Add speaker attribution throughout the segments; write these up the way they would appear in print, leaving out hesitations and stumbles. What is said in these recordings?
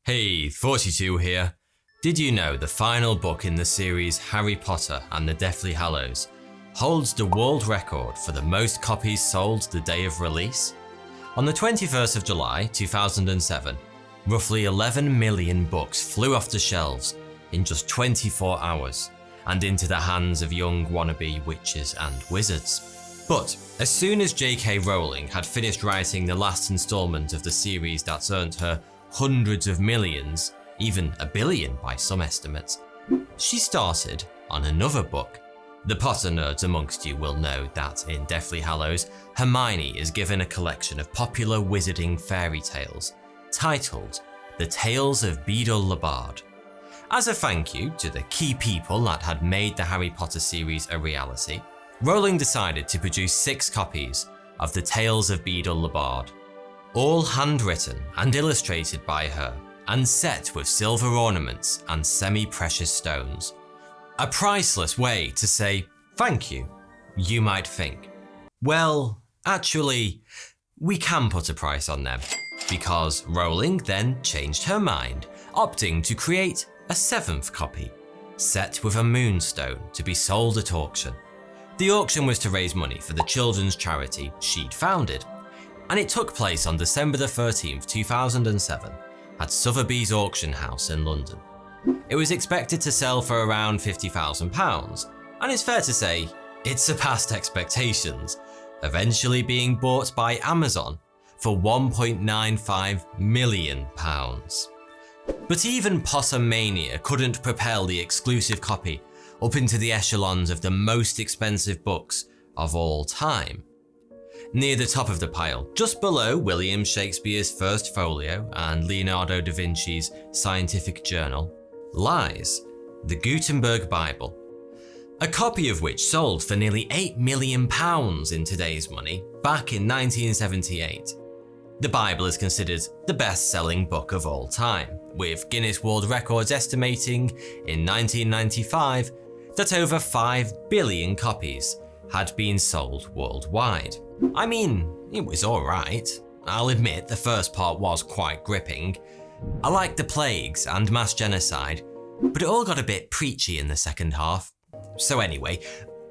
Speaker 1: Hey, 42 here. Did you know the final book in the series Harry Potter and the Deathly Hallows holds the world record for the most copies sold the day of release? On the 21st of July 2007, roughly 11 million books flew off the shelves in just 24 hours and into the hands of young wannabe witches and wizards. But as soon as J.K. Rowling had finished writing the last installment of the series that's earned her hundreds of millions, even a billion by some estimates, she started on another book. The Potter nerds amongst you will know that in Deathly Hallows, Hermione is given a collection of popular wizarding fairy tales titled The Tales of Beedle le Bard. As a thank you to the key people that had made the Harry Potter series a reality, Rowling decided to produce 6 copies of The Tales of Beedle le Bard, all handwritten and illustrated by her and set with silver ornaments and semi-precious stones. A priceless way to say thank you, you might think. Well, actually, we can put a price on them, because Rowling then changed her mind, opting to create a 7th copy, set with a moonstone to be sold at auction. The auction was to raise money for the children's charity she'd founded, and it took place on December the 13th, 2007, at Sotheby's Auction House in London. It was expected to sell for around £50,000, and it's fair to say it surpassed expectations, eventually being bought by Amazon for £1.95 million. But even Pottermania couldn't propel the exclusive copy up into the echelons of the most expensive books of all time. Near the top of the pile, just below William Shakespeare's First Folio and Leonardo da Vinci's Scientific Journal, lies the Gutenberg Bible, a copy of which sold for nearly £8 million in today's money back in 1978. The Bible is considered the best-selling book of all time, with Guinness World Records estimating in 1995 that over 5 billion copies had been sold worldwide. I mean, it was alright. I'll admit the first part was quite gripping. I liked the plagues and mass genocide, but it all got a bit preachy in the second half. So anyway,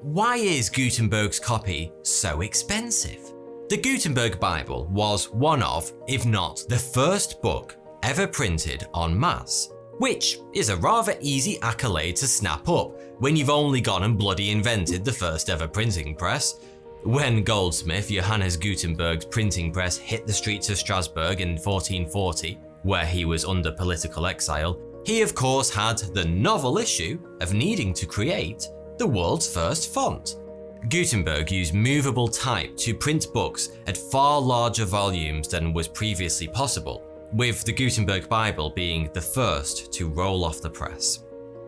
Speaker 1: why is Gutenberg's copy so expensive? The Gutenberg Bible was one of, if not the first book ever printed en masse, which is a rather easy accolade to snap up when you've only gone and bloody invented the first ever printing press. When goldsmith Johannes Gutenberg's printing press hit the streets of Strasbourg in 1440, where he was under political exile, he of course had the novel issue of needing to create the world's first font. Gutenberg used movable type to print books at far larger volumes than was previously possible, with the Gutenberg Bible being the first to roll off the press.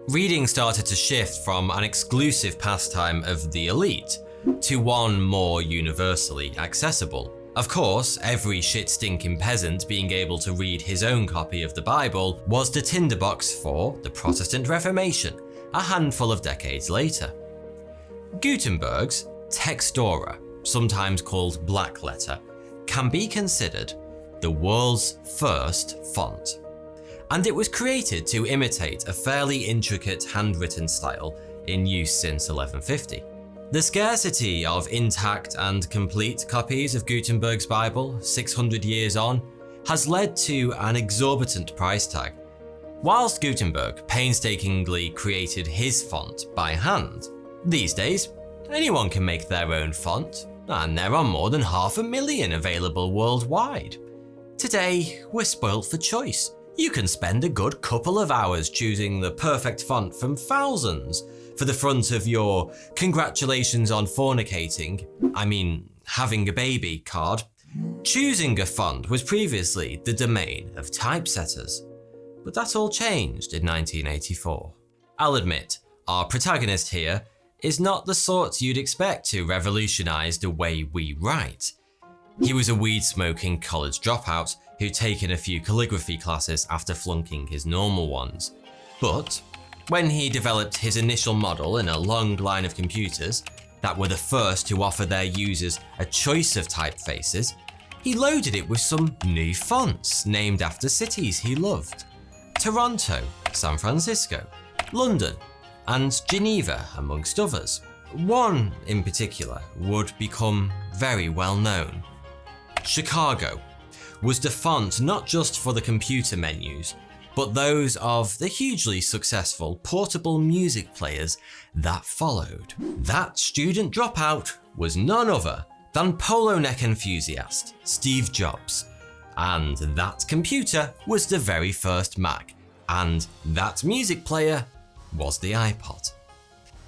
Speaker 1: Reading started to shift from an exclusive pastime of the elite to one more universally accessible. Of course, every shit-stinking peasant being able to read his own copy of the Bible was the tinderbox for the Protestant Reformation a handful of decades later. Gutenberg's Textora, sometimes called blackletter, can be considered the world's first font, and it was created to imitate a fairly intricate handwritten style in use since 1150. The scarcity of intact and complete copies of Gutenberg's Bible 600 years on has led to an exorbitant price tag. Whilst Gutenberg painstakingly created his font by hand, these days anyone can make their own font, and there are more than 500,000 available worldwide. Today, we're spoilt for choice. You can spend a good couple of hours choosing the perfect font from thousands for the front of your "congratulations on fornicating, having a baby" card. Choosing a font was previously the domain of typesetters, but that all changed in 1984. I'll admit, our protagonist here is not the sort you'd expect to revolutionize the way we write. He was a weed-smoking college dropout who'd taken a few calligraphy classes after flunking his normal ones. But when he developed his initial model in a long line of computers that were the first to offer their users a choice of typefaces, he loaded it with some new fonts named after cities he loved. Toronto, San Francisco, London, and Geneva, amongst others. One in particular would become very well known. Chicago was the font not just for the computer menus, but those of the hugely successful portable music players that followed. That student dropout was none other than polo neck enthusiast Steve Jobs. And that computer was the very first Mac, and that music player was the iPod.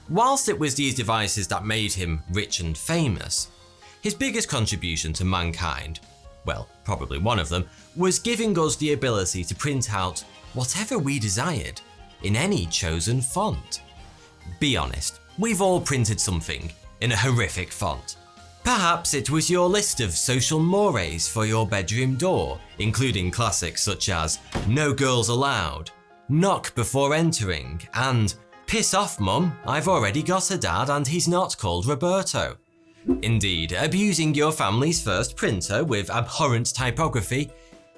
Speaker 1: Whilst it was these devices that made him rich and famous, his biggest contribution to mankind, well, probably one of them, was giving us the ability to print out whatever we desired in any chosen font. Be honest, we've all printed something in a horrific font. Perhaps it was your list of social mores for your bedroom door, including classics such as "No Girls Allowed," "Knock Before Entering," and "Piss off, Mum, I've already got a dad and he's not called Roberto." Indeed, abusing your family's first printer with abhorrent typography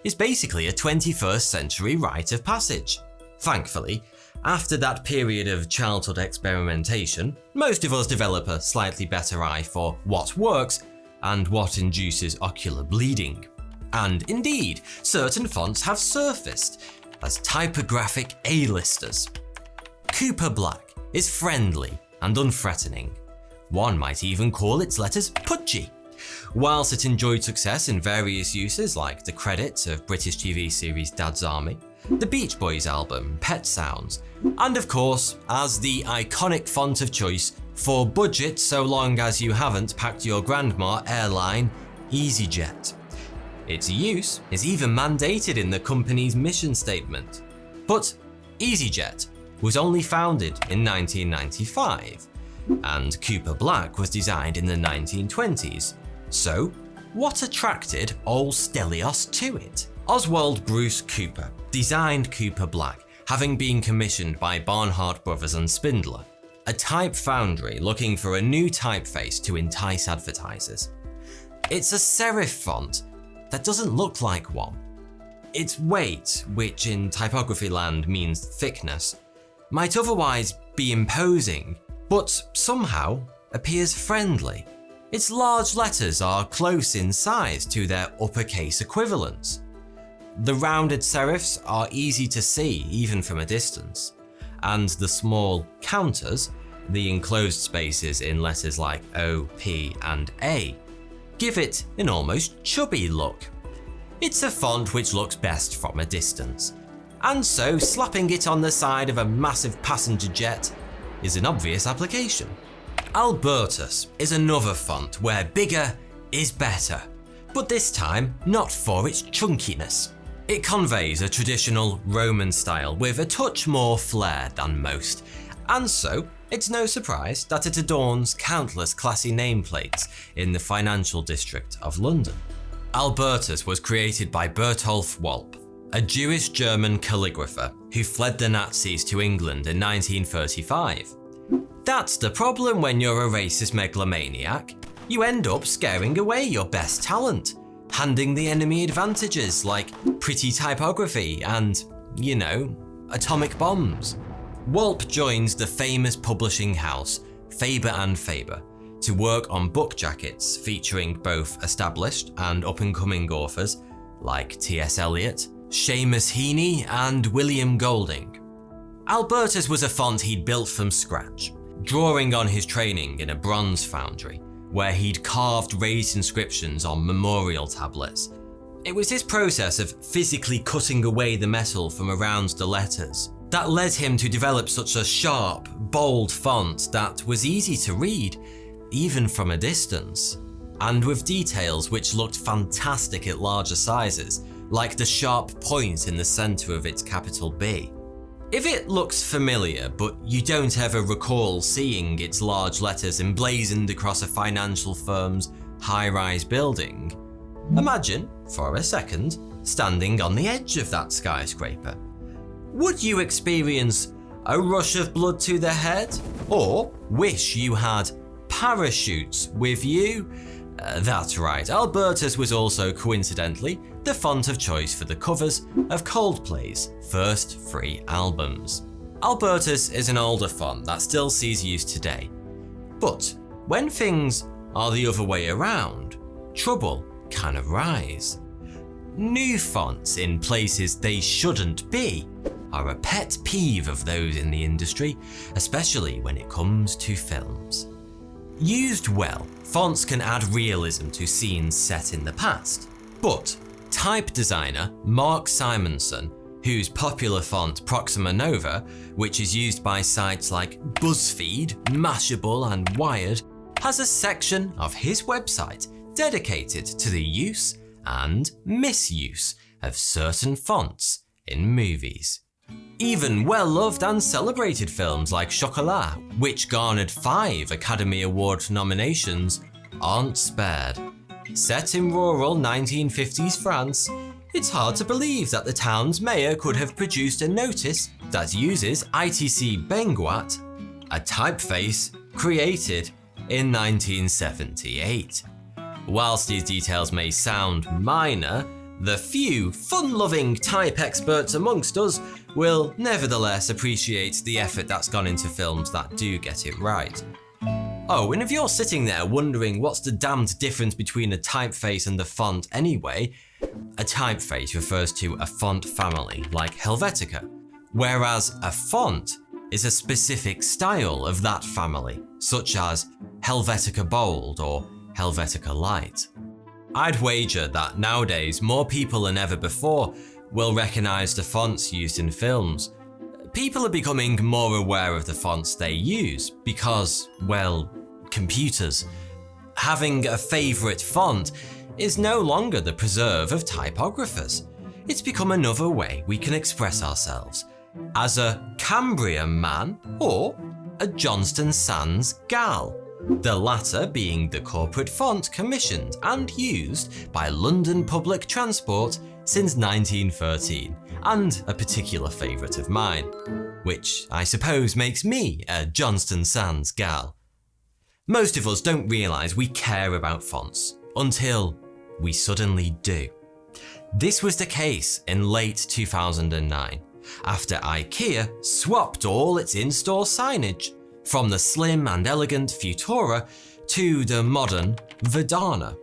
Speaker 1: is basically a 21st century rite of passage. Thankfully, after that period of childhood experimentation, most of us develop a slightly better eye for what works and what induces ocular bleeding. And indeed, certain fonts have surfaced as typographic A-listers. Cooper Black is friendly and unthreatening. One might even call its letters pudgy. Whilst it enjoyed success in various uses like the credits of British TV series Dad's Army, the Beach Boys album Pet Sounds, and of course as the iconic font of choice for budget so long as you haven't packed your grandma airline, EasyJet. Its use is even mandated in the company's mission statement. But EasyJet was only founded in 1995, and Cooper Black was designed in the 1920s. So, what attracted old Stelios to it? Oswald Bruce Cooper designed Cooper Black, having been commissioned by Barnhart Brothers and Spindler, a type foundry looking for a new typeface to entice advertisers. It's a serif font that doesn't look like one. Its weight, which in typography land means thickness, might otherwise be imposing, but somehow appears friendly. Its large letters are close in size to their uppercase equivalents. The rounded serifs are easy to see even from a distance, and the small counters, the enclosed spaces in letters like O, P, and A, give it an almost chubby look. It's a font which looks best from a distance, and so slapping it on the side of a massive passenger jet is an obvious application. Albertus is another font where bigger is better, but this time not for its chunkiness. It conveys a traditional Roman style with a touch more flair than most, and so it's no surprise that it adorns countless classy nameplates in the financial district of London. Albertus was created by Bertolf Wolp, a Jewish-German calligrapher who fled the Nazis to England in 1935. That's the problem when you're a racist megalomaniac. You end up scaring away your best talent, handing the enemy advantages like pretty typography and, atomic bombs. Wolp joins the famous publishing house Faber and Faber to work on book jackets featuring both established and up-and-coming authors like T.S. Eliot, Seamus Heaney, and William Golding. Albertus was a font he'd built from scratch, drawing on his training in a bronze foundry, where he'd carved raised inscriptions on memorial tablets. It was this process of physically cutting away the metal from around the letters that led him to develop such a sharp, bold font that was easy to read, even from a distance, and with details which looked fantastic at larger sizes, like the sharp point in the center of its capital B. If it looks familiar, but you don't ever recall seeing its large letters emblazoned across a financial firm's high-rise building, imagine, for a second, standing on the edge of that skyscraper. Would you experience a rush of blood to the head, or wish you had parachutes with you? That's right, Albertus was also coincidentally the font of choice for the covers of Coldplay's first 3 albums. Albertus is an older font that still sees use today. But when things are the other way around, trouble can arise. New fonts in places they shouldn't be are a pet peeve of those in the industry, especially when it comes to films. Used well, fonts can add realism to scenes set in the past, but type designer Mark Simonson, whose popular font Proxima Nova, which is used by sites like BuzzFeed, Mashable and Wired, has a section of his website dedicated to the use and misuse of certain fonts in movies. Even well-loved and celebrated films like Chocolat, which garnered 5 Academy Award nominations, aren't spared. Set in rural 1950s France, it's hard to believe that the town's mayor could have produced a notice that uses ITC Benguat, a typeface created in 1978. Whilst these details may sound minor, the few fun-loving type experts amongst us will nevertheless appreciate the effort that's gone into films that do get it right. Oh, and if you're sitting there wondering what's the damned difference between a typeface and the font anyway, a typeface refers to a font family like Helvetica, whereas a font is a specific style of that family, such as Helvetica Bold or Helvetica Light. I'd wager that nowadays more people than ever before will recognise the fonts used in films. People are becoming more aware of the fonts they use because, well, computers. Having a favourite font is no longer the preserve of typographers. It's become another way we can express ourselves, as a Cambrian man or a Johnston Sands gal, the latter being the corporate font commissioned and used by London Public Transport since 1913, and a particular favourite of mine, which I suppose makes me a Johnston Sands gal. Most of us don't realise we care about fonts until we suddenly do. This was the case in late 2009, after IKEA swapped all its in-store signage from the slim and elegant Futura to the modern Verdana.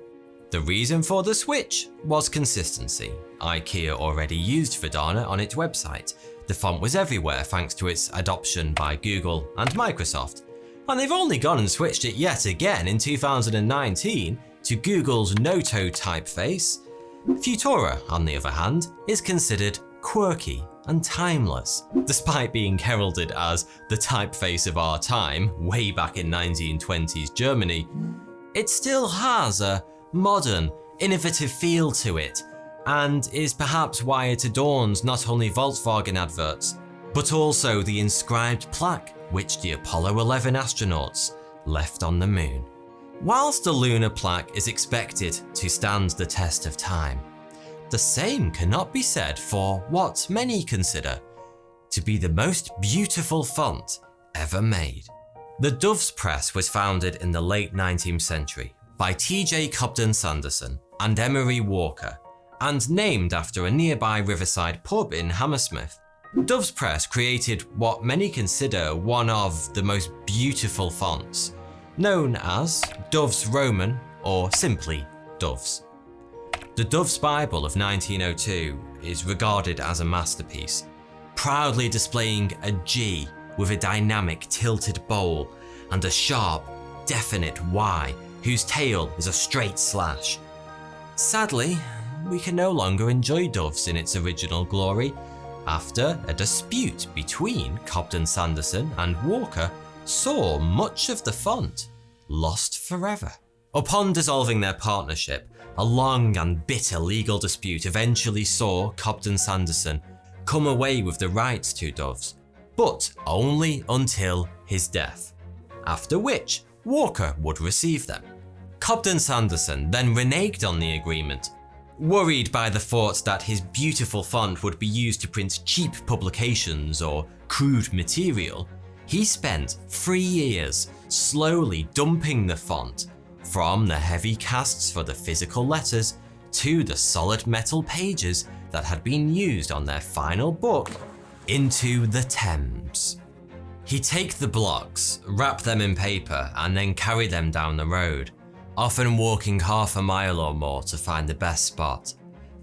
Speaker 1: The reason for the switch was consistency. IKEA already used Verdana on its website. The font was everywhere thanks to its adoption by Google and Microsoft. And they've only gone and switched it yet again in 2019 to Google's Noto typeface. Futura, on the other hand, is considered quirky and timeless. Despite being heralded as the typeface of our time way back in 1920s Germany, it still has a modern, innovative feel to it, and is perhaps why it adorns not only Volkswagen adverts, but also the inscribed plaque which the Apollo 11 astronauts left on the moon. Whilst the lunar plaque is expected to stand the test of time, the same cannot be said for what many consider to be the most beautiful font ever made. The Doves Press was founded in the late 19th century by T.J. Cobden Sanderson and Emery Walker, and named after a nearby riverside pub in Hammersmith. Doves Press created what many consider one of the most beautiful fonts, known as Doves Roman or simply Doves. The Doves Bible of 1902 is regarded as a masterpiece, proudly displaying a G with a dynamic tilted bowl and a sharp, definite Y whose tail is a straight slash. Sadly, we can no longer enjoy Doves in its original glory after a dispute between Cobden Sanderson and Walker saw much of the font lost forever. Upon dissolving their partnership, a long and bitter legal dispute eventually saw Cobden Sanderson come away with the rights to Doves, but only until his death, after which Walker would receive them. Cobden Sanderson then reneged on the agreement. Worried by the thought that his beautiful font would be used to print cheap publications or crude material, he spent 3 years slowly dumping the font from the heavy casts for the physical letters to the solid metal pages that had been used on their final book into the Thames. He'd take the blocks, wrap them in paper, and then carry them down the road, often walking half a mile or more to find the best spot.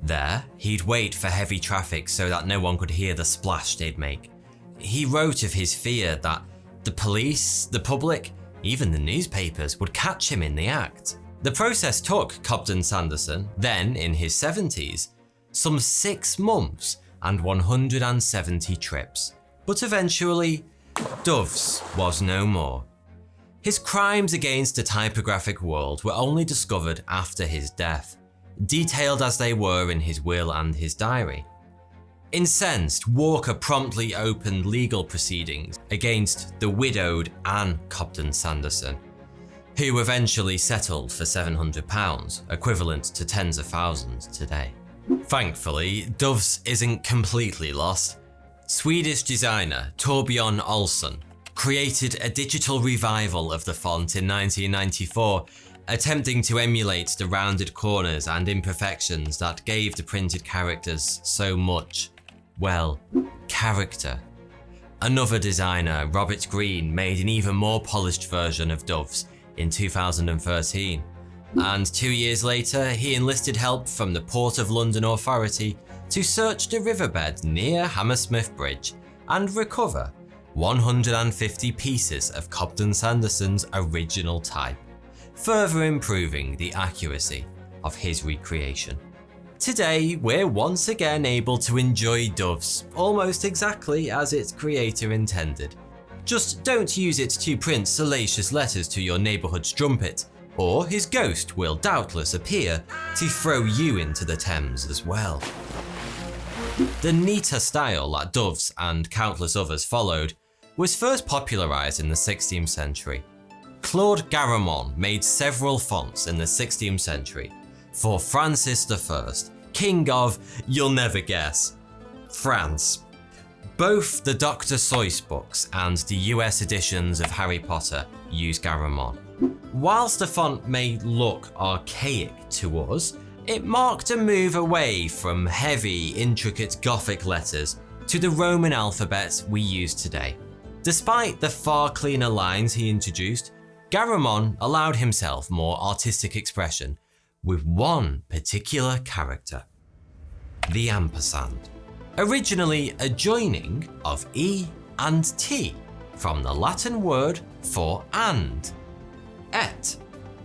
Speaker 1: There, he'd wait for heavy traffic so that no one could hear the splash they'd make. He wrote of his fear that the police, the public, even the newspapers would catch him in the act. The process took Cobden Sanderson, then in his 70s, some 6 months and 170 trips. But eventually, Doves was no more. His crimes against the typographic world were only discovered after his death, detailed as they were in his will and his diary. Incensed, Walker promptly opened legal proceedings against the widowed Anne Cobden Sanderson, who eventually settled for £700, equivalent to tens of thousands today. Thankfully, Doves isn't completely lost. Swedish designer Torbjörn Olsson created a digital revival of the font in 1994, attempting to emulate the rounded corners and imperfections that gave the printed characters so much, well, character. Another designer, Robert Green, made an even more polished version of Doves in 2013, and 2 years later he enlisted help from the Port of London Authority to search the riverbed near Hammersmith Bridge and recover 150 pieces of Cobden Sanderson's original type, further improving the accuracy of his recreation. Today, we're once again able to enjoy Doves almost exactly as its creator intended. Just don't use it to print salacious letters to your neighbourhood strumpet, or his ghost will doubtless appear to throw you into the Thames as well. The neater style that Doves and countless others followed was first popularised in the 16th century. Claude Garamond made several fonts in the 16th century for Francis I, King of, you'll never guess, France. Both the Dr. Seuss books and the US editions of Harry Potter use Garamond. Whilst the font may look archaic to us, it marked a move away from heavy, intricate Gothic letters to the Roman alphabet we use today. Despite the far cleaner lines he introduced, Garamond allowed himself more artistic expression with one particular character: the ampersand. Originally a joining of E and T from the Latin word for and, et.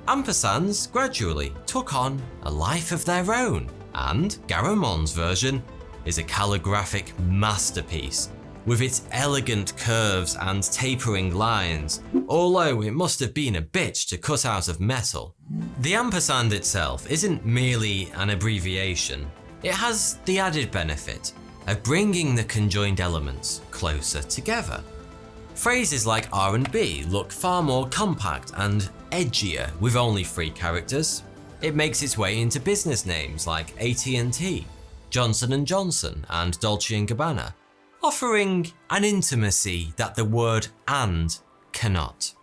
Speaker 1: Ampersands gradually took on a life of their own, and Garamond's version is a calligraphic masterpiece with its elegant curves and tapering lines, although it must have been a bitch to cut out of metal. The ampersand itself isn't merely an abbreviation, it has the added benefit of bringing the conjoined elements closer together. Phrases like R and B look far more compact and edgier with only 3 characters. It makes its way into business names like AT&T, Johnson & Johnson, and Dolce & Gabbana, offering an intimacy that the word and cannot.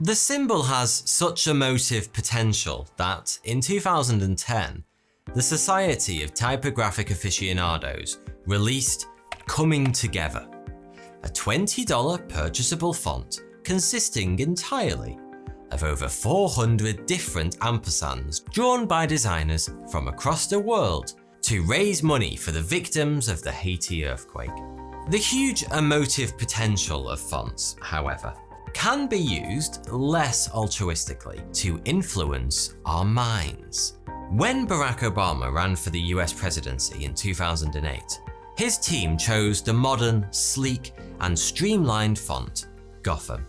Speaker 1: The symbol has such emotive potential that in 2010, the Society of Typographic Aficionados released Coming Together, a $20 purchasable font consisting entirely of over 400 different ampersands drawn by designers from across the world to raise money for the victims of the Haiti earthquake. The huge emotive potential of fonts, however, can be used less altruistically to influence our minds. When Barack Obama ran for the US presidency in 2008, his team chose the modern, sleek, and streamlined font Gotham.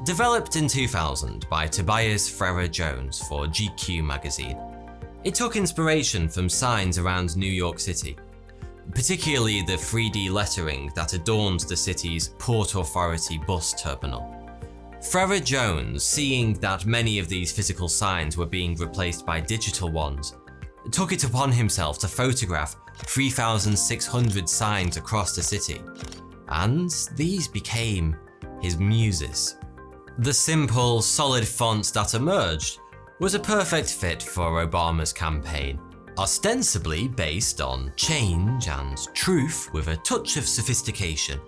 Speaker 1: Developed in 2000 by Tobias Ferrer-Jones for GQ magazine, it took inspiration from signs around New York City, particularly the 3D lettering that adorns the city's Port Authority bus terminal. Ferrer-Jones, seeing that many of these physical signs were being replaced by digital ones, took it upon himself to photograph 3,600 signs across the city, and these became his muses. The simple, solid font that emerged was a perfect fit for Obama's campaign, ostensibly based on change and truth with a touch of sophistication.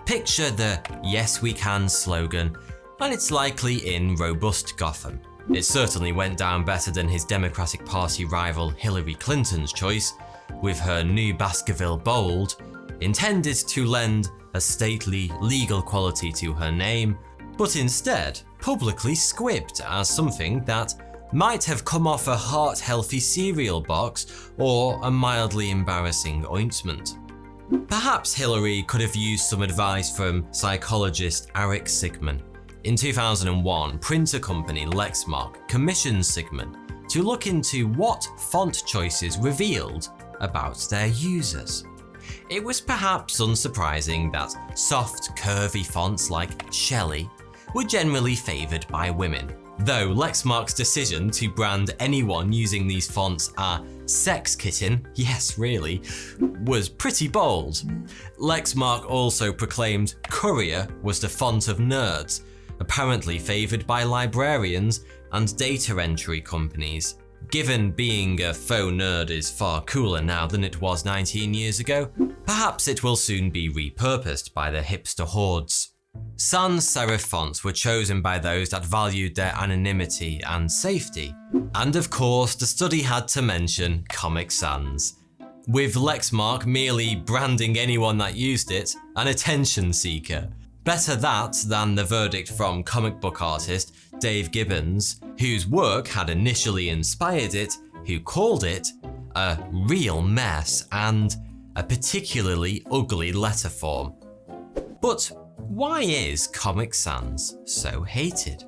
Speaker 1: Picture the "Yes We Can" slogan, and it's likely in robust Gotham. It certainly went down better than his Democratic Party rival Hillary Clinton's choice, with her new Baskerville bold, intended to lend a stately, legal quality to her name, but instead publicly squibbed as something that might have come off a heart-healthy cereal box or a mildly embarrassing ointment. Perhaps Hillary could have used some advice from psychologist Eric Sigman. In 2001, printer company Lexmark commissioned Sigman to look into what font choices revealed about their users. It was perhaps unsurprising that soft, curvy fonts like Shelley were generally favoured by women, though Lexmark's decision to brand anyone using these fonts a sex kitten, yes really, was pretty bold. Lexmark also proclaimed Courier was the font of nerds, apparently favoured by librarians and data entry companies. Given being a faux nerd is far cooler now than it was 19 years ago, perhaps it will soon be repurposed by the hipster hordes. Sans serif fonts were chosen by those that valued their anonymity and safety. And of course, the study had to mention Comic Sans, with Lexmark merely branding anyone that used it an attention seeker. Better that than the verdict from comic book artist Dave Gibbons, whose work had initially inspired it, who called it a real mess and a particularly ugly letter form. But why is Comic Sans so hated?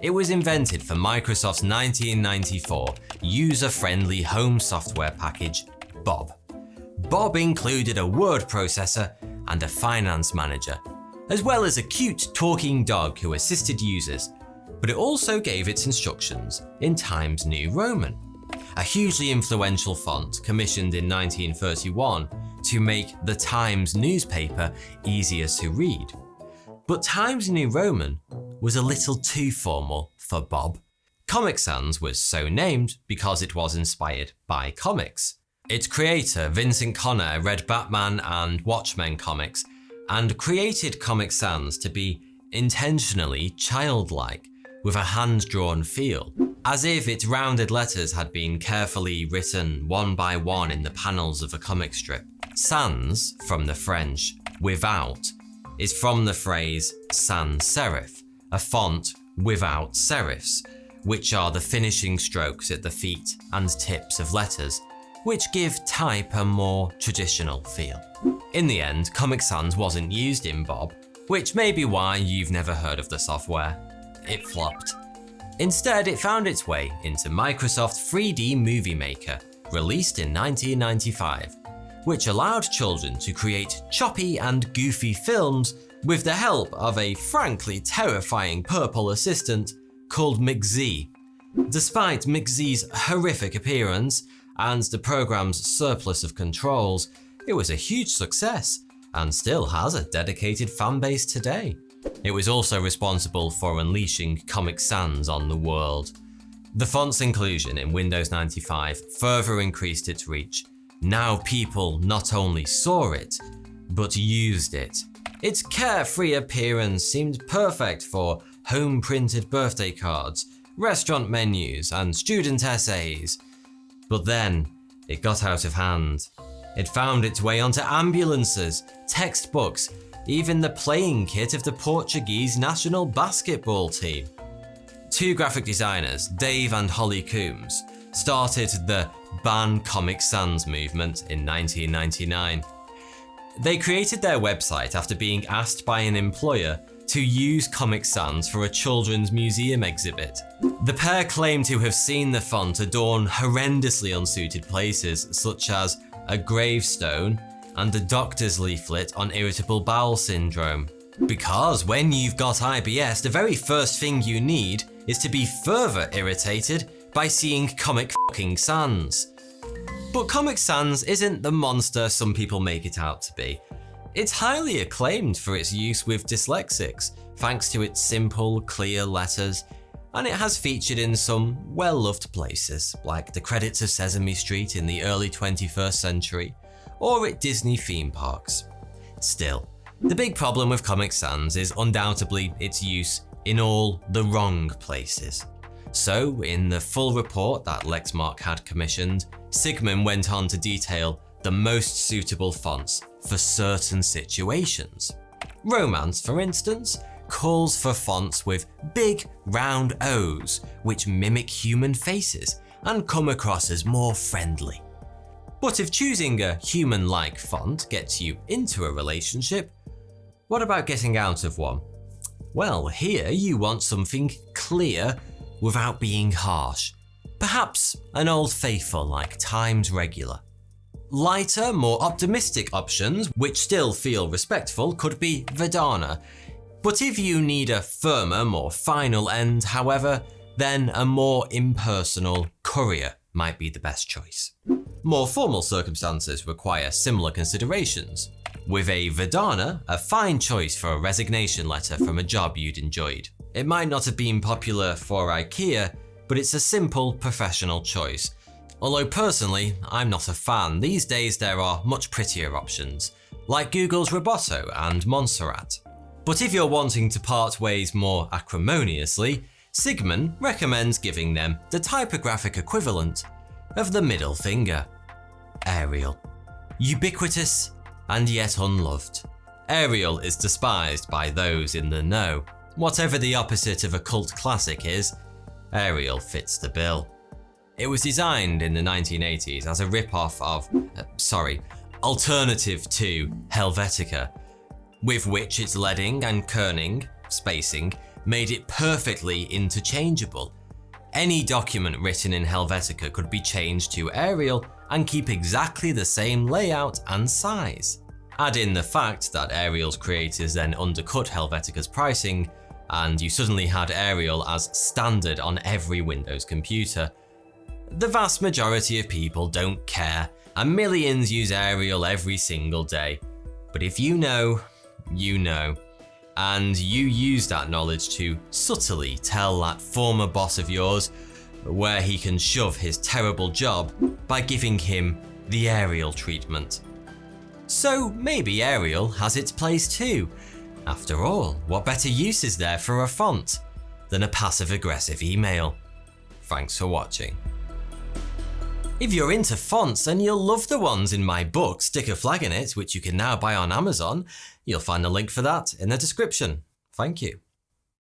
Speaker 1: It was invented for Microsoft's 1994 user-friendly home software package, Bob. Bob included a word processor and a finance manager, as well as a cute talking dog who assisted users, but it also gave its instructions in Times New Roman, a hugely influential font commissioned in 1931 to make the Times newspaper easier to read. But Times New Roman was a little too formal for Bob. Comic Sans was so named because it was inspired by comics. Its creator, Vincent Connor, read Batman and Watchmen comics and created Comic Sans to be intentionally childlike, with a hand-drawn feel, as if its rounded letters had been carefully written one by one in the panels of a comic strip. Sans, from the French without, is from the phrase sans serif, a font without serifs, which are the finishing strokes at the feet and tips of letters, which give type a more traditional feel. In the end, Comic Sans wasn't used in Bob, which may be why you've never heard of the software. It flopped. Instead, it found its way into Microsoft 3D Movie Maker, released in 1995, which allowed children to create choppy and goofy films with the help of a frankly terrifying purple assistant called McZ. Despite McZ's horrific appearance and the program's surplus of controls, it was a huge success and still has a dedicated fanbase today. It was also responsible for unleashing Comic Sans on the world. The font's inclusion in Windows 95 further increased its reach. Now people not only saw it, but used it. Its carefree appearance seemed perfect for home-printed birthday cards, restaurant menus, and student essays. But then, it got out of hand. It found its way onto ambulances, textbooks, even the playing kit of the Portuguese national basketball team. Two graphic designers, Dave and Holly Coombs, started the Ban Comic Sans movement in 1999. They created their website after being asked by an employer to use Comic Sans for a children's museum exhibit. The pair claim to have seen the font adorn horrendously unsuited places, such as a gravestone and a doctor's leaflet on irritable bowel syndrome. Because when you've got IBS, the very first thing you need is to be further irritated by seeing Comic fucking Sans. But Comic Sans isn't the monster some people make it out to be. It's highly acclaimed for its use with dyslexics, thanks to its simple, clear letters and it has featured in some well-loved places, like the credits of Sesame Street in the early 21st century, or at Disney theme parks. Still, the big problem with Comic Sans is undoubtedly its use in all the wrong places. So, in the full report that Lexmark had commissioned, Sigmund went on to detail the most suitable fonts for certain situations. Romance, for instance, calls for fonts with big round O's which mimic human faces and come across as more friendly. But if choosing a human-like font gets you into a relationship, what about getting out of one? Well, here you want something clear without being harsh. Perhaps an Old Faithful like Times Regular. Lighter, more optimistic options, which still feel respectful, could be Verdana. But if you need a firmer, more final end, however, then a more impersonal Courier might be the best choice. More formal circumstances require similar considerations. With a Verdana, a fine choice for a resignation letter from a job you'd enjoyed. It might not have been popular for IKEA, but it's a simple professional choice. Although personally, I'm not a fan. These days there are much prettier options, like Google's Roboto and Montserrat. But if you're wanting to part ways more acrimoniously, Sigmund recommends giving them the typographic equivalent of the middle finger. Arial. Ubiquitous and yet unloved. Arial is despised by those in the know. Whatever the opposite of a cult classic is, Arial fits the bill. It was designed in the 1980s as a rip-off of, alternative to Helvetica, with which its leading and kerning, spacing, made it perfectly interchangeable. Any document written in Helvetica could be changed to Arial and keep exactly the same layout and size. Add in the fact that Arial's creators then undercut Helvetica's pricing, and you suddenly had Arial as standard on every Windows computer. The vast majority of people don't care, and millions use Arial every single day. But if you know, you know. And you use that knowledge to subtly tell that former boss of yours where he can shove his terrible job by giving him the Arial treatment. So maybe Arial has its place too. After all, what better use is there for a font than a passive-aggressive email? Thanks for watching. If you're into fonts, then you'll love the ones in my book, Stick a Flag in It, which you can now buy on Amazon. You'll find a link for that in the description. Thank you.